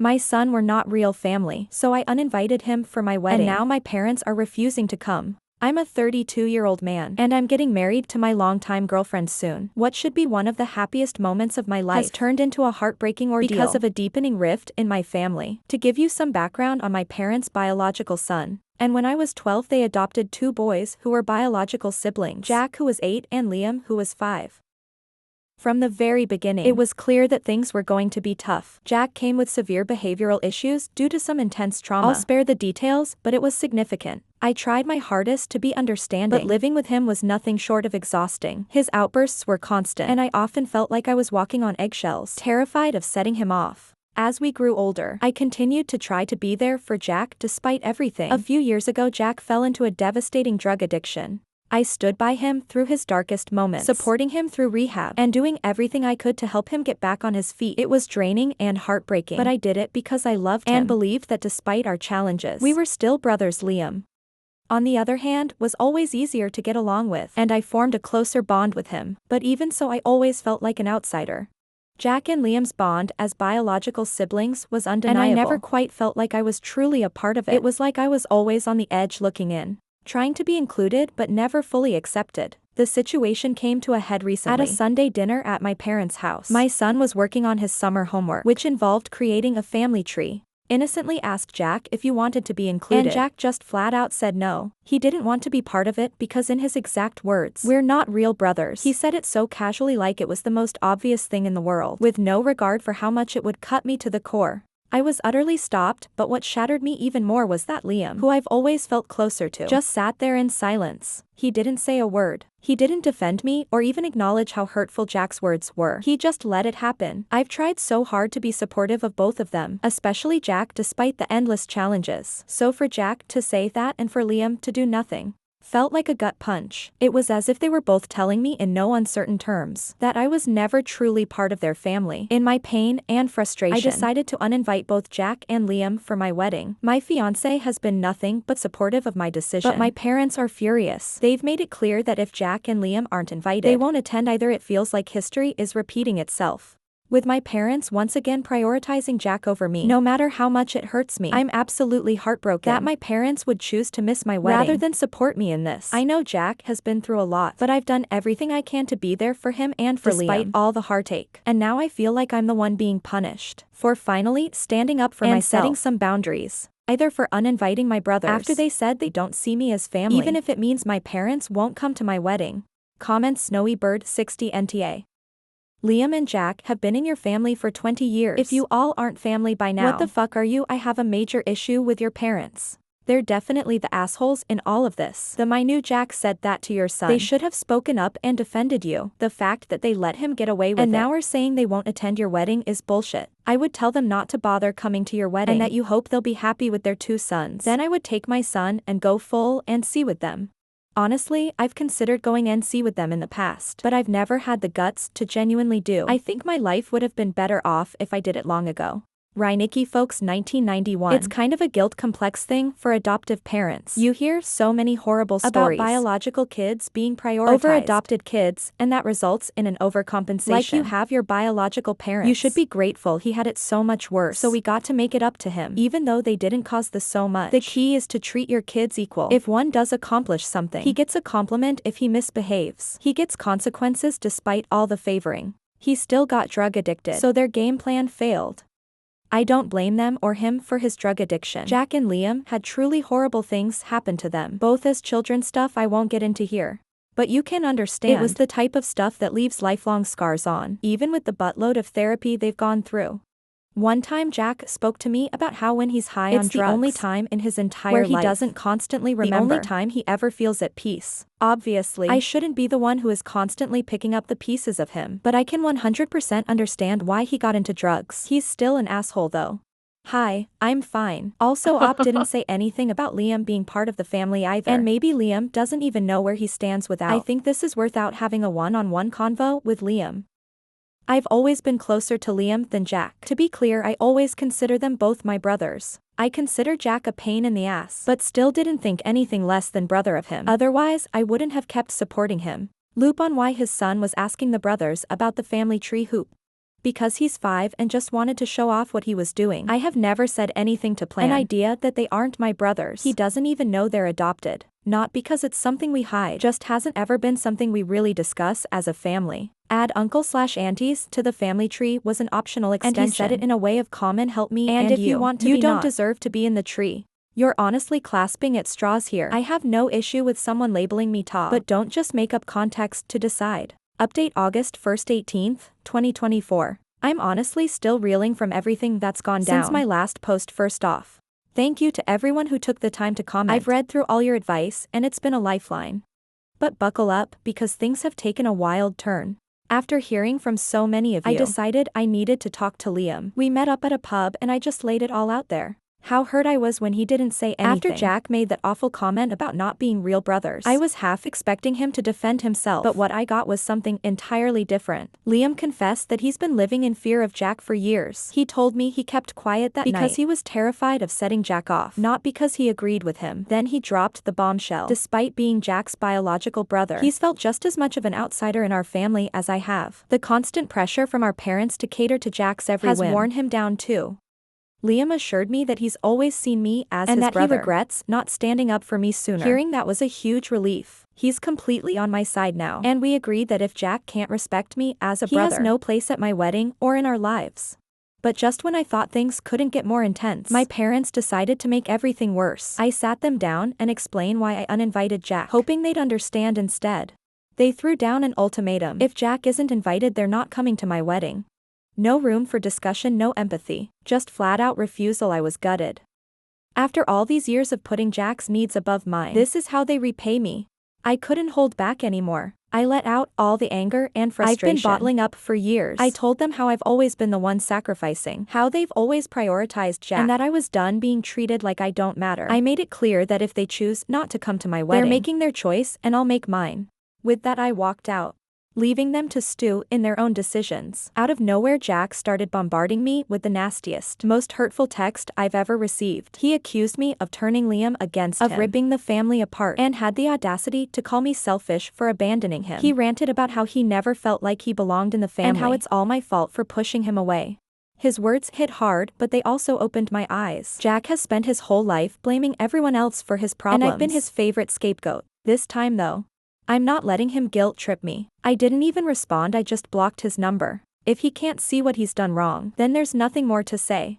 My son were not real family, so I uninvited him for my wedding. And now my parents are refusing to come. I'm a 32-year-old man, and I'm getting married to my longtime girlfriend soon. What should be one of the happiest moments of my life has turned into a heartbreaking ordeal because of a deepening rift in my family. To give you some background on my parents' biological son. And when I was 12 they adopted 2 boys who were biological siblings, Jack who was 8 and Liam who was 5. From the very beginning, it was clear that things were going to be tough. Jack came with severe behavioral issues due to some intense trauma. I'll spare the details, but it was significant. I tried my hardest to be understanding, but living with him was nothing short of exhausting. His outbursts were constant, and I often felt like I was walking on eggshells, terrified of setting him off. As we grew older, I continued to try to be there for Jack despite everything. A few years ago Jack fell into a devastating drug addiction. I stood by him through his darkest moments, supporting him through rehab, and doing everything I could to help him get back on his feet. It was draining and heartbreaking, but I did it because I loved him and believed that despite our challenges, we were still brothers. Liam, on the other hand, was always easier to get along with, and I formed a closer bond with him, but even so I always felt like an outsider. Jack and Liam's bond as biological siblings was undeniable, and I never quite felt like I was truly a part of it. It was like I was always on the edge looking in, trying to be included but never fully accepted. The situation came to a head recently. At a Sunday dinner at my parents' house, my son was working on his summer homework, which involved creating a family tree. Innocently asked Jack if you wanted to be included, and Jack just flat out said no. He didn't want to be part of it because, in his exact words, "We're not real brothers." He said it so casually, like it was the most obvious thing in the world, with no regard for how much it would cut me to the core. I was utterly stopped, but what shattered me even more was that Liam, who I've always felt closer to, just sat there in silence. He didn't say a word. He didn't defend me or even acknowledge how hurtful Jack's words were. He just let it happen. I've tried so hard to be supportive of both of them, especially Jack, despite the endless challenges. So for Jack to say that and for Liam to do nothing felt like a gut punch. It was as if they were both telling me in no uncertain terms that I was never truly part of their family. In my pain and frustration, I decided to uninvite both Jack and Liam for my wedding. My fiancé has been nothing but supportive of my decision, but my parents are furious. They've made it clear that if Jack and Liam aren't invited, they won't attend either. It feels like history is repeating itself, with my parents once again prioritizing Jack over me. No matter how much it hurts me, I'm absolutely heartbroken that my parents would choose to miss my wedding rather than support me in this. I know Jack has been through a lot, but I've done everything I can to be there for him and for Liam, despite all the heartache. And now I feel like I'm the one being punished for finally standing up for myself, setting some boundaries. Either for uninviting my brothers after they said they don't see me as family, even if it means my parents won't come to my wedding. Comments Snowy Bird 60 NTA. Liam and Jack have been in your family for 20 years. If you all aren't family by now, what the fuck are you? I have a major issue with your parents. They're definitely the assholes in all of this. The minute Jack said that to your son, they should have spoken up and defended you. The fact that they let him get away with it and now are saying they won't attend your wedding is bullshit. I would tell them not to bother coming to your wedding and that you hope they'll be happy with their 2 sons. Then I would take my son and go full NC with them. Honestly, I've considered going NC with them in the past, but I've never had the guts to genuinely do. I think my life would have been better off if I did it long ago. Reinecke Folks 1991. It's kind of a guilt complex thing for adoptive parents. You hear so many horrible stories about biological kids being prioritized over adopted kids, and that results in an overcompensation. Like you have your biological parents. You should be grateful he had it so much worse, so we got to make it up to him, even though they didn't cause this so much. The key is to treat your kids equal. If one does accomplish something, he gets a compliment. If he misbehaves, he gets consequences. Despite all the favoring, he still got drug addicted, so their game plan failed. I don't blame them or him for his drug addiction. Jack and Liam had truly horrible things happen to them, both as children, stuff I won't get into here. But you can understand, it was the type of stuff that leaves lifelong scars on, even with the buttload of therapy they've gone through. One time Jack spoke to me about how when he's high on drugs, it's the only time in his entire life where he doesn't constantly remember, the only time he ever feels at peace. Obviously, I shouldn't be the one who is constantly picking up the pieces of him, but I can 100% understand why he got into drugs. He's still an asshole though. Hi, I'm fine. Also, Op didn't say anything about Liam being part of the family either, and maybe Liam doesn't even know where he stands without. I think this is worth out having a one-on-one convo with Liam. I've always been closer to Liam than Jack. To be clear, I always consider them both my brothers. I consider Jack a pain in the ass, but still didn't think anything less than brother of him. Otherwise, I wouldn't have kept supporting him. Loop on why his son was asking the brothers about the family tree hoop. Because he's 5 and just wanted to show off what he was doing. I have never said anything to plan an idea that they aren't my brothers. He doesn't even know they're adopted. Not because it's something we hide, just hasn't ever been something we really discuss as a family. Add uncle/aunties to the family tree was an optional extension. And he said it in a way of common help me and if you want to you don't deserve to be in the tree. You're honestly clasping at straws here. I have no issue with someone labeling me top, but don't just make up context to decide. Update August 1st 18th, 2024. I'm honestly still reeling from everything that's gone down since my last post. First off, thank you to everyone who took the time to comment. I've read through all your advice and it's been a lifeline. But buckle up, because things have taken a wild turn. After hearing from so many of you, I decided I needed to talk to Liam. We met up at a pub and I just laid it all out there. How hurt I was when he didn't say anything. After Jack made that awful comment about not being real brothers, I was half expecting him to defend himself, but what I got was something entirely different. Liam confessed that he's been living in fear of Jack for years. He told me he kept quiet that night because he was terrified of setting Jack off, not because he agreed with him. Then he dropped the bombshell. Despite being Jack's biological brother, he's felt just as much of an outsider in our family as I have. The constant pressure from our parents to cater to Jack's every whim has worn him down too. Liam assured me that he's always seen me as his brother, and that he regrets not standing up for me sooner. Hearing that was a huge relief. He's completely on my side now, and we agreed that if Jack can't respect me as a brother, he has no place at my wedding or in our lives. But just when I thought things couldn't get more intense, my parents decided to make everything worse. I sat them down and explained why I uninvited Jack, hoping they'd understand instead. They threw down an ultimatum. If Jack isn't invited, they're not coming to my wedding. No room for discussion, no empathy, just flat-out refusal. I was gutted. After all these years of putting Jack's needs above mine, this is how they repay me. I couldn't hold back anymore. I let out all the anger and frustration I've been bottling up for years. I told them how I've always been the one sacrificing, how they've always prioritized Jack, and that I was done being treated like I don't matter. I made it clear that if they choose not to come to my wedding, they're making their choice and I'll make mine. With that, I walked out, leaving them to stew in their own decisions. Out of nowhere, Jack started bombarding me with the nastiest, most hurtful text I've ever received. He accused me of turning Liam against him, of ripping the family apart, and had the audacity to call me selfish for abandoning him. He ranted about how he never felt like he belonged in the family, and how it's all my fault for pushing him away. His words hit hard, but they also opened my eyes. Jack has spent his whole life blaming everyone else for his problems, and I've been his favorite scapegoat. This time though, I'm not letting him guilt trip me. I didn't even respond, I just blocked his number. If he can't see what he's done wrong, then there's nothing more to say.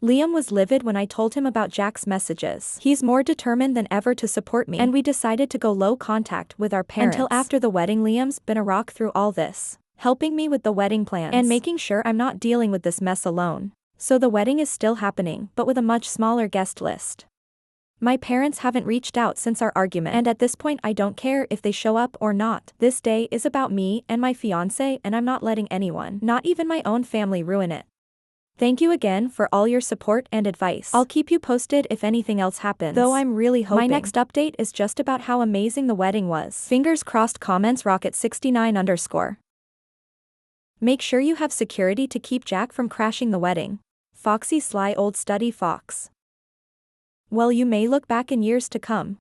Liam was livid when I told him about Jack's messages. He's more determined than ever to support me, and we decided to go low contact with our parents. Until after the wedding, Liam's been a rock through all this, helping me with the wedding plans and making sure I'm not dealing with this mess alone. So the wedding is still happening, but with a much smaller guest list. My parents haven't reached out since our argument, and at this point I don't care if they show up or not. This day is about me and my fiancé, and I'm not letting anyone, not even my own family, ruin it. Thank you again for all your support and advice. I'll keep you posted if anything else happens, though I'm really hoping. My next update is just about how amazing the wedding was. Fingers crossed. Comments rocket69_. Make sure you have security to keep Jack from crashing the wedding. Foxy Sly Old Study Fox. Well, you may look back in years to come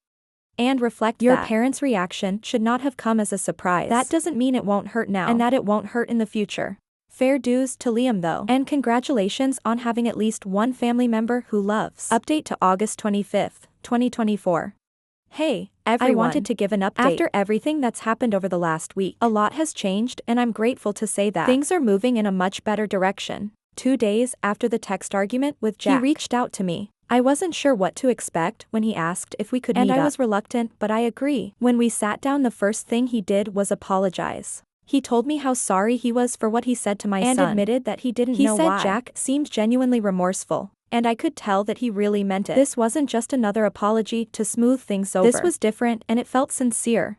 and reflect your parents' reaction should not have come as a surprise. That doesn't mean it won't hurt now, and that it won't hurt in the future. Fair dues to Liam though, and congratulations on having at least one family member who loves. Update to August 25th, 2024. Hey, everyone. I wanted to give an update. After everything that's happened over the last week, a lot has changed, and I'm grateful to say that things are moving in a much better direction. 2 days after the text argument with Jack, he reached out to me. I wasn't sure what to expect when he asked if we could meet up, and I was reluctant, but I agree. When we sat down, the first thing he did was apologize. He told me how sorry he was for what he said to my son, and admitted that he didn't know why. He said Jack seemed genuinely remorseful, and I could tell that he really meant it. This wasn't just another apology to smooth things over. This was different, and it felt sincere.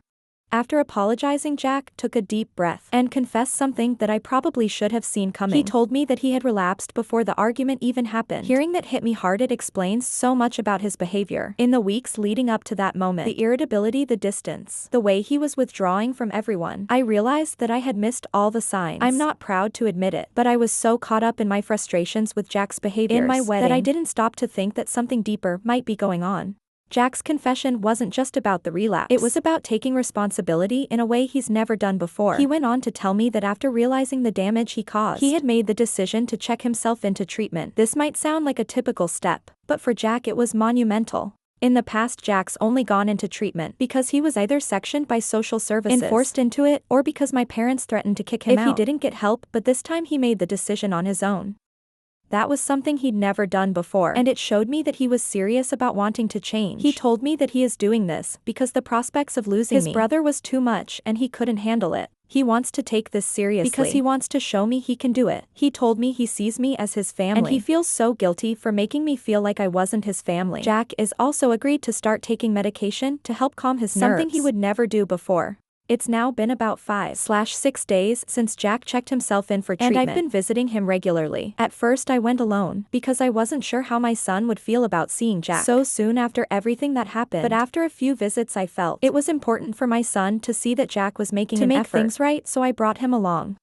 After apologizing, Jack took a deep breath and confessed something that I probably should have seen coming. He told me that he had relapsed before the argument even happened. Hearing that hit me hard. It explains so much about his behavior in the weeks leading up to that moment. The irritability, the distance, the way he was withdrawing from everyone. I realized that I had missed all the signs. I'm not proud to admit it, but I was so caught up in my frustrations with Jack's behaviors in my wedding that I didn't stop to think that something deeper might be going on. Jack's confession wasn't just about the relapse. It was about taking responsibility in a way he's never done before. He went on to tell me that after realizing the damage he caused, he had made the decision to check himself into treatment. This might sound like a typical step, but for Jack it was monumental. In the past, Jack's only gone into treatment because he was either sectioned by social services, enforced into it, or because my parents threatened to kick him out if he didn't get help, but this time he made the decision on his own. That was something he'd never done before, and it showed me that he was serious about wanting to change. He told me that he is doing this because the prospects of losing his brother was too much and he couldn't handle it. He wants to take this seriously because he wants to show me he can do it. He told me he sees me as his family, and he feels so guilty for making me feel like I wasn't his family. Jack is also agreed to start taking medication to help calm his nerves, something he would never do before. It's now been about 5/6 days since Jack checked himself in for treatment, and I've been visiting him regularly. At first I went alone, because I wasn't sure how my son would feel about seeing Jack so soon after everything that happened, but after a few visits I felt it was important for my son to see that Jack was making an effort to make things right, so I brought him along.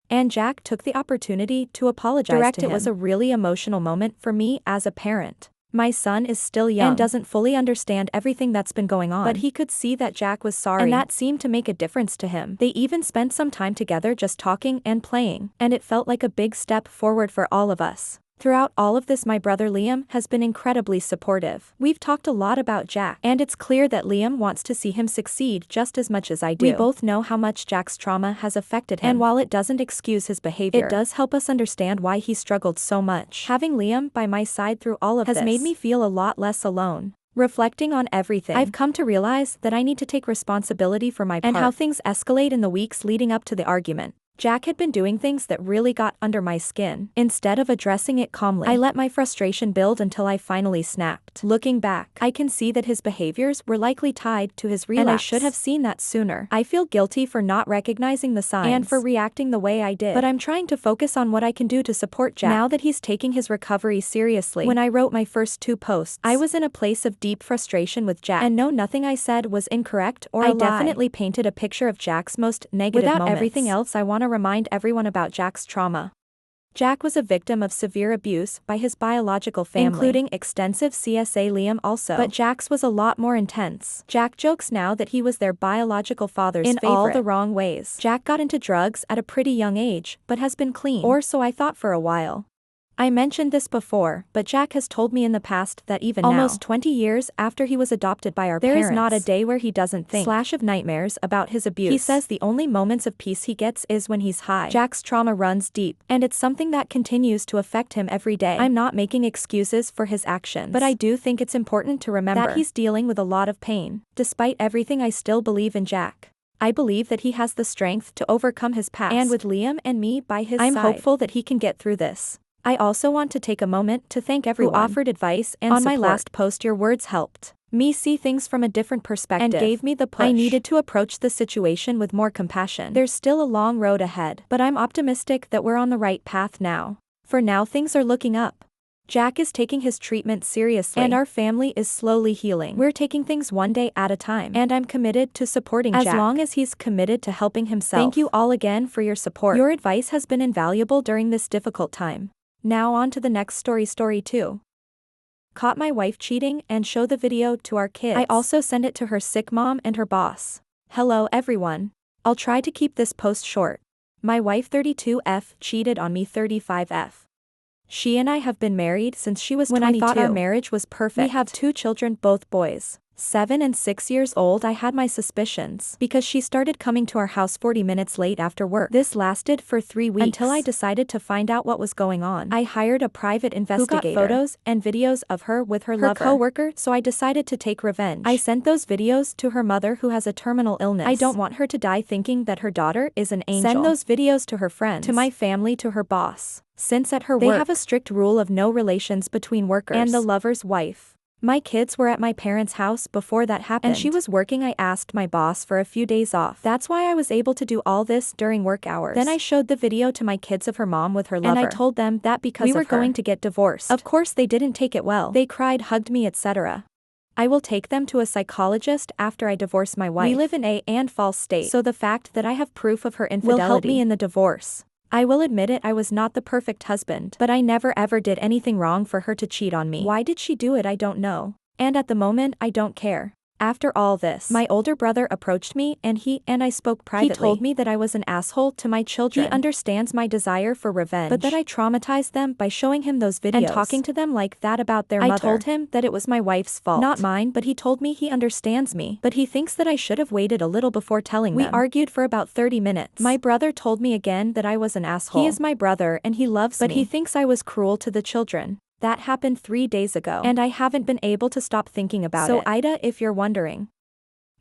And Jack took the opportunity to apologize to him. It was a really emotional moment for me as a parent. My son is still young and doesn't fully understand everything that's been going on, but he could see that Jack was sorry, and that seemed to make a difference to him. They even spent some time together just talking and playing, and it felt like a big step forward for all of us. Throughout all of this, my brother Liam has been incredibly supportive. We've talked a lot about Jack, and it's clear that Liam wants to see him succeed just as much as I do. We both know how much Jack's trauma has affected him, and while it doesn't excuse his behavior, it does help us understand why he struggled so much. Having Liam by my side through all of this has made me feel a lot less alone. Reflecting on everything, I've come to realize that I need to take responsibility for my part and how things escalate in the weeks leading up to the argument. Jack had been doing things that really got under my skin. Instead of addressing it calmly, I let my frustration build until I finally snapped. Looking back, I can see that his behaviors were likely tied to his relapse, and I should have seen that sooner. I feel guilty for not recognizing the signs and for reacting the way I did, but I'm trying to focus on what I can do to support Jack now that he's taking his recovery seriously. When I wrote my first 2 posts, I was in a place of deep frustration with Jack, and no, nothing I said was incorrect or a lie. I definitely painted a picture of Jack's most negative moments. Without everything else, I want to remind everyone about Jack's trauma. Jack was a victim of severe abuse by his biological family, including extensive CSA. Liam also, but Jack's was a lot more intense. Jack jokes now that he was their biological father's favorite in all the wrong ways. Jack got into drugs at a pretty young age, but has been clean, or so I thought for a while. I mentioned this before, but Jack has told me in the past that even almost 20 years after he was adopted by our parents, there is not a day where he doesn't think of nightmares about his abuse. He says the only moments of peace he gets is when he's high. Jack's trauma runs deep, and it's something that continues to affect him every day. I'm not making excuses for his actions, but I do think it's important to remember that he's dealing with a lot of pain. Despite everything, I still believe in Jack. I believe that he has the strength to overcome his past, and with Liam and me by his side, I'm hopeful that he can get through this. I also want to take a moment to thank everyone who offered advice and support. On my last post, your words helped me see things from a different perspective and gave me the push I needed to approach the situation with more compassion. There's still a long road ahead, but I'm optimistic that we're on the right path now. For now, things are looking up. Jack is taking his treatment seriously, and our family is slowly healing. We're taking things one day at a time, and I'm committed to supporting Jack as long as he's committed to helping himself. Thank you all again for your support. Your advice has been invaluable during this difficult time. Now on to the next story 2. Caught my wife cheating and show the video to our kids. I also send it to her sick mom and her boss. Hello everyone. I'll try to keep this post short. My wife 32F cheated on me 35F. She and I have been married since she was 22. When I thought our marriage was perfect. We have 2 children, both boys. 7 and 6 years old. I had my suspicions because she started coming to our house 40 minutes late after work. This lasted for 3 weeks until I decided to find out what was going on. I hired a private investigator who got photos and videos of her with her lover, co-worker, so I decided to take revenge. I sent those videos to her mother who has a terminal illness. I don't want her to die thinking that her daughter is an angel. Send those videos to her friends, to my family, to her boss. Since at her work, they have a strict rule of no relations between workers and the lover's wife. My kids were at my parents' house before that happened, and she was working. I asked my boss for a few days off. That's why I was able to do all this during work hours. Then I showed the video to my kids of her mom with her lover, and I told them that because we were going to get divorced. Of course they didn't take it well. They cried, hugged me, etc. I will take them to a psychologist after I divorce my wife. We live in a false state, so the fact that I have proof of her infidelity will help me in the divorce. I will admit it, I was not the perfect husband, but I never ever did anything wrong for her to cheat on me. Why did she do it? I don't know. And at the moment I don't care. After all this, my older brother approached me and I spoke privately. He told me that I was an asshole to my children. He understands my desire for revenge, but that I traumatized them by showing him those videos and talking to them like that about their mother. I told him that it was my wife's fault, not mine, but he told me he understands me, but he thinks that I should have waited a little before telling them. We argued for about 30 minutes. My brother told me again that I was an asshole. He is my brother and he loves me, but he thinks I was cruel to the children. That happened 3 days ago, and I haven't been able to stop thinking about it. So Ida, if you're wondering,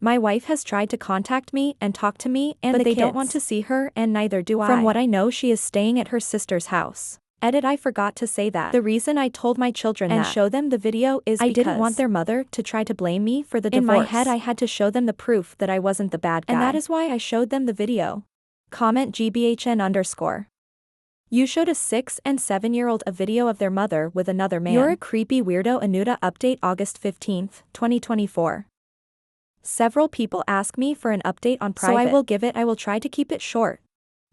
my wife has tried to contact me and talk to me, but they don't want to see her, and neither do I. From what I know, she is staying at her sister's house. Edit, I forgot to say that. The reason I told my children and show them the video is because I didn't want their mother to try to blame me for the divorce. In my head, I had to show them the proof that I wasn't the bad guy. And that is why I showed them the video. Comment GBHN_. You showed a 6 and 7-year-old a video of their mother with another man. You're a creepy weirdo. Anuta update August 15th, 2024. Several people ask me for an update on private, so I will give it. I will try to keep it short.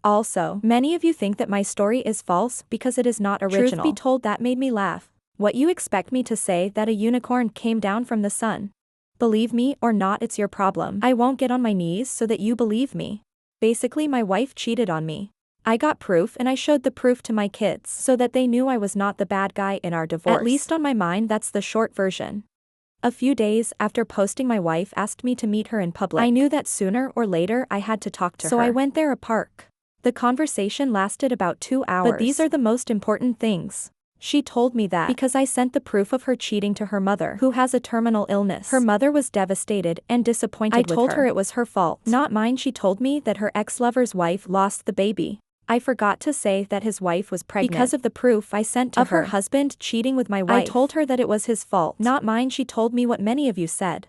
Also, many of you think that my story is false because it is not original. Truth be told, that made me laugh. What you expect me to say that a unicorn came down from the sun? Believe me or not, it's your problem. I won't get on my knees so that you believe me. Basically, my wife cheated on me. I got proof and I showed the proof to my kids so that they knew I was not the bad guy in our divorce. At least on my mind, that's the short version. A few days after posting, my wife asked me to meet her in public. I knew that sooner or later I had to talk to her. So I went there, a park. The conversation lasted about 2 hours. But these are the most important things. She told me that because I sent the proof of her cheating to her mother, who has a terminal illness. Her mother was devastated and disappointed with her. I told her it was her fault, not mine. She told me that her ex-lover's wife lost the baby. I forgot to say that his wife was pregnant because of the proof I sent to her of her husband cheating with my wife. I told her that it was his fault, not mine. She told me what many of you said,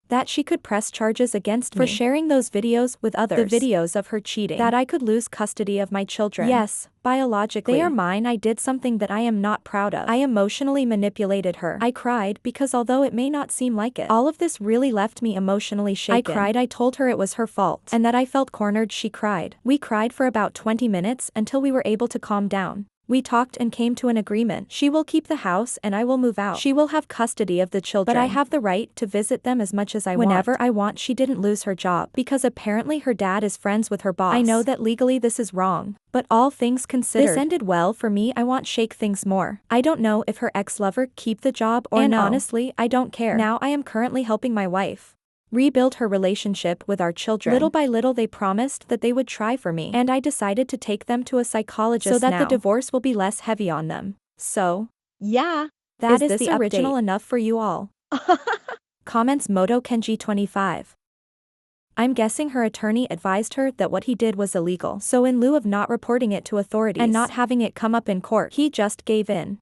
that she could press charges against me for sharing those videos with others, the videos of her cheating, that I could lose custody of my children. Yes, biologically, they are mine. I did something that I am not proud of. I emotionally manipulated her. I cried because although it may not seem like it, all of this really left me emotionally shaken. I cried. I told her it was her fault and that I felt cornered. She cried. We cried for about 20 minutes until we were able to calm down. We talked and came to an agreement. She will keep the house and I will move out. She will have custody of the children, but I have the right to visit them as much as I want. Whenever I want. She didn't lose her job because apparently her dad is friends with her boss. I know that legally this is wrong, but all things considered, this ended well for me. I want shake things more. I don't know if her ex-lover keep the job or no. Honestly, I don't care. Now I am currently helping my wife rebuild her relationship with our children. Little by little they promised that they would try for me, and I decided to take them to a psychologist so that the divorce will be less heavy on them. So, yeah, that is the original update enough for you all. Comments Moto Kenji 25. I'm guessing her attorney advised her that what he did was illegal, so in lieu of not reporting it to authorities and not having it come up in court, he just gave in.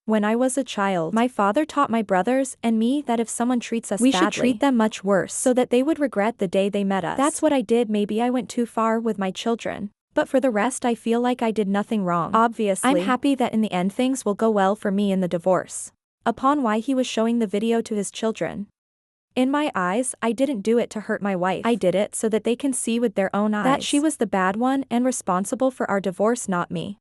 When I was a child, my father taught my brothers and me that if someone treats us badly, we should treat them much worse so that they would regret the day they met us. That's what I did. Maybe I went too far with my children, but for the rest I feel like I did nothing wrong. Obviously, I'm happy that in the end things will go well for me in the divorce. Upon why he was showing the video to his children. In my eyes, I didn't do it to hurt my wife. I did it so that they can see with their own eyes that she was the bad one and responsible for our divorce, not me.